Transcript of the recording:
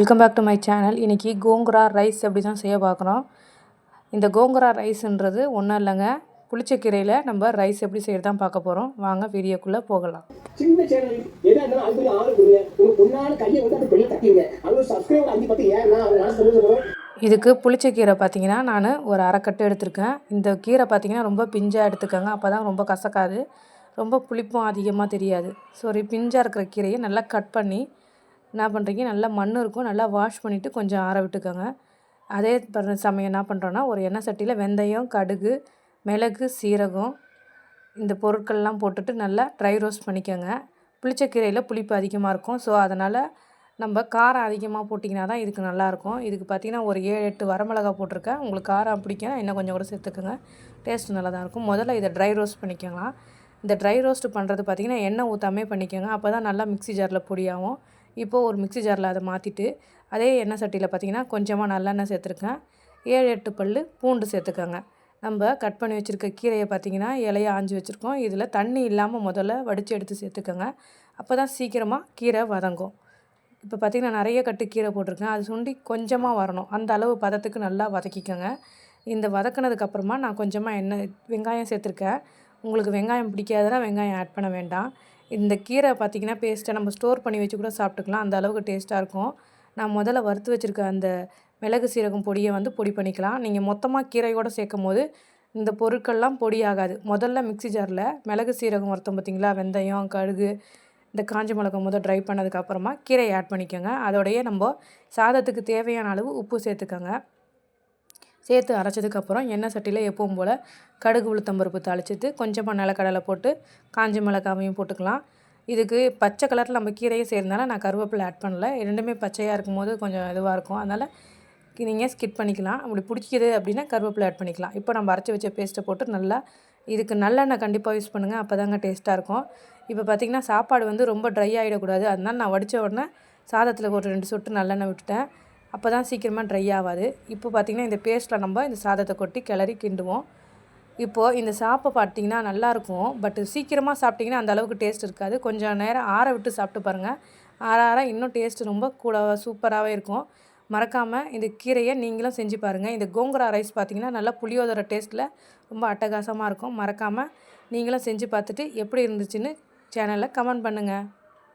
Welcome back to my channel. இன்றைக்கி gongura rice எப்படி தான் செய்ய பார்க்குறோம். இந்த கோங்குரா ரைஸ்ன்றது ஒன்றும் இல்லைங்க, புளிச்சக்கீரையில் நம்ம ரைஸ் எப்படி செய்கிறது தான் பார்க்க போகிறோம். வாங்க வீடியோக்குள்ளே போகலாம். சின்ன சேனல் எதா இருந்தாலும் அதுக்கு ஆளு கொடுங்க. உங்க பொண்ணான கையை வந்து அந்த பெரிய தட்டிங்க. அது ஒரு சப்ஸ்கிரைபர் 5 10 ஏன்னா அவங்க சொல்லுங்க. இதுக்கு புளிச்சக்கீரை பார்த்தீங்கன்னா நான் ஒரு அரைக்கட்டு எடுத்திருக்கேன். இந்த கீரை பார்த்தீங்கன்னா ரொம்ப பிஞ்சாக எடுத்துக்கோங்க, அப்போ தான் ரொம்ப கசக்காது, ரொம்ப புளிப்பும் அதிகமாக தெரியாது. ஸோ பிஞ்சாக இருக்கிற கீரையை நல்லா கட் பண்ணி என்ன பண்ணுறீங்க, நல்லா மண் இருக்கும், நல்லா வாஷ் பண்ணிவிட்டு கொஞ்சம் ஆற விட்டுக்கோங்க. அதே சமயம் என்ன பண்ணுறோன்னா, ஒரு எண்ணெய் சட்டியில் வெந்தயம், கடுகு, மிளகு, சீரகம் இந்த பொருட்கள்லாம் போட்டுட்டு நல்லா ட்ரை ரோஸ்ட் பண்ணிக்கோங்க. புளிச்சக்கீரையில் புளிப்பு அதிகமாக இருக்கும், ஸோ அதனால் நம்ம காரம் அதிகமாக போட்டிங்கன்னா தான் இதுக்கு நல்லாயிருக்கும். இதுக்கு பார்த்திங்கன்னா ஒரு 7 8 வரமிளகா போட்டிருக்கேன். உங்களுக்கு காரம் பிடிக்கும் இன்னும் கொஞ்சம் கூட சேர்த்துக்குங்க, டேஸ்ட் நல்லா தான் இருக்கும். முதல்ல இதை ட்ரை ரோஸ்ட் பண்ணிக்கலாம். இந்த ட்ரை ரோஸ்ட் பண்ணுறது பார்த்திங்கன்னா எண்ணெய் ஊற்றாமே பண்ணிக்கோங்க, அப்போ தான் நல்லா மிக்ஸி ஜாரில் பொடியாகும். இப்போது ஒரு மிக்ஸி ஜாரில் அதை மாற்றிட்டு அதே எண்ணெய் சட்டியில் பார்த்திங்கன்னா கொஞ்சமாக நல்லெண்ணெய் சேர்த்துருக்கேன். 7 8 பல் பூண்டு சேர்த்துக்கோங்க. நம்ம கட் பண்ணி வச்சுருக்க கீரையை பார்த்திங்கன்னா இலையை ஆஞ்சி வச்சுருக்கோம். இதில் தண்ணி இல்லாமல் முதல்ல வடித்து எடுத்து சேர்த்துக்கோங்க, அப்போ தான் சீக்கிரமாக கீரை வதங்கும். இப்போ பார்த்திங்கன்னா நிறைய கட்டு கீரை போட்டிருக்கேன், அது சுண்டி கொஞ்சமாக வரணும், அந்த அளவு பதத்துக்கு நல்லா வதக்கிக்கோங்க. இந்த வதக்கினதுக்கப்புறமா நான் கொஞ்சமாக வெங்காயம் சேர்த்துருக்கேன். உங்களுக்கு வெங்காயம் பிடிக்காதுன்னா வெங்காயம் ஆட் பண்ண வேண்டாம். இந்த கீரை பார்த்திங்கன்னா பேஸ்ட்டை நம்ம ஸ்டோர் பண்ணி வச்சு கூட சாப்பிட்டுக்கலாம், அந்த அளவுக்கு டேஸ்ட்டாக இருக்கும். நான் முதல்ல வறுத்து வச்சுருக்க அந்த மிளகு சீரகம் பொடியை வந்து பொடி பண்ணிக்கலாம். நீங்கள் மொத்தமாக கீரையோடு சேர்க்கும் போது இந்த பொருட்கள்லாம் பொடி ஆகாது. முதல்ல மிக்ஸி ஜாரில் மிளகு சீரகம் வறுத்தோம் பார்த்திங்களா, வெந்தயம், கடுகு, இந்த காஞ்ச மிளகா ட்ரை பண்ணதுக்கப்புறமா கீரையை ஆட் பண்ணிக்கோங்க. அதோடையே நம்ம சாதத்துக்கு தேவையான அளவு உப்பு சேர்த்துக்கோங்க. சேர்த்து அரைச்சதுக்கப்புறம் எண்ணெய் சட்டியில் எப்பவும் போல் கடுகு உளுத்தம்பருப்பு தாளிச்சிட்டு கொஞ்சமாக நிலக்கடலை போட்டு காஞ்ச மிளகாவையும் போட்டுக்கலாம். இதுக்கு பச்சை கலரில் நம்ம கீரையை செய்கிறதுனால நான் கருவேப்பிலை ஆட் பண்ணல, ரெண்டுமே பச்சையாக இருக்கும்போது கொஞ்சம் இதுவாக இருக்கும், அதனால் நீங்கள் ஸ்கிப் பண்ணிக்கலாம். அப்படி பிடிக்கிது அப்படின்னா கருவேப்பிலை ஆட் பண்ணிக்கலாம். இப்போ நம்ம அரைச்சி வச்ச பேஸ்ட்டை போட்டு நல்லா, இதுக்கு நல்லெண்ணெய் கண்டிப்பாக யூஸ் பண்ணுங்கள், அப்போ தாங்க டேஸ்ட்டாக இருக்கும். இப்போ பார்த்திங்கன்னா சாப்பாடு வந்து ரொம்ப ட்ரை ஆகிடக்கூடாது, அதனால் நான் வடித்த உடனே சாதத்தில் ஒரு 2 சொட்டு நல்லெண்ணெய் விட்டுட்டேன், அப்போ தான் சீக்கிரமாக ட்ரை ஆகாது. இப்போ பார்த்திங்கன்னா இந்த பேஸ்ட்டில் நம்ம இந்த சாதத்தை கொட்டி கிளறி கிண்டுவோம். இப்போது இந்த சாப்பை பார்த்திங்கன்னா நல்லாயிருக்கும், பட் சீக்கிரமாக சாப்பிட்டிங்கன்னா அந்த அளவுக்கு டேஸ்ட் இருக்காது. கொஞ்சம் நேரம் ஆற விட்டு சாப்பிட்டு பாருங்கள், ஆற ஆற இன்னும் டேஸ்ட்டு ரொம்ப கூட சூப்பராகவே இருக்கும். மறக்காமல் இந்த கீரையை நீங்களும் செஞ்சு பாருங்கள். இந்த கோங்குரா ரைஸ் பார்த்திங்கன்னா நல்லா புளியோதரை டேஸ்ட்டில் ரொம்ப அட்டகாசமாக இருக்கும். மறக்காமல் நீங்களும் செஞ்சு பார்த்துட்டு எப்படி இருந்துச்சுன்னு சேனலில் கமெண்ட் பண்ணுங்கள்.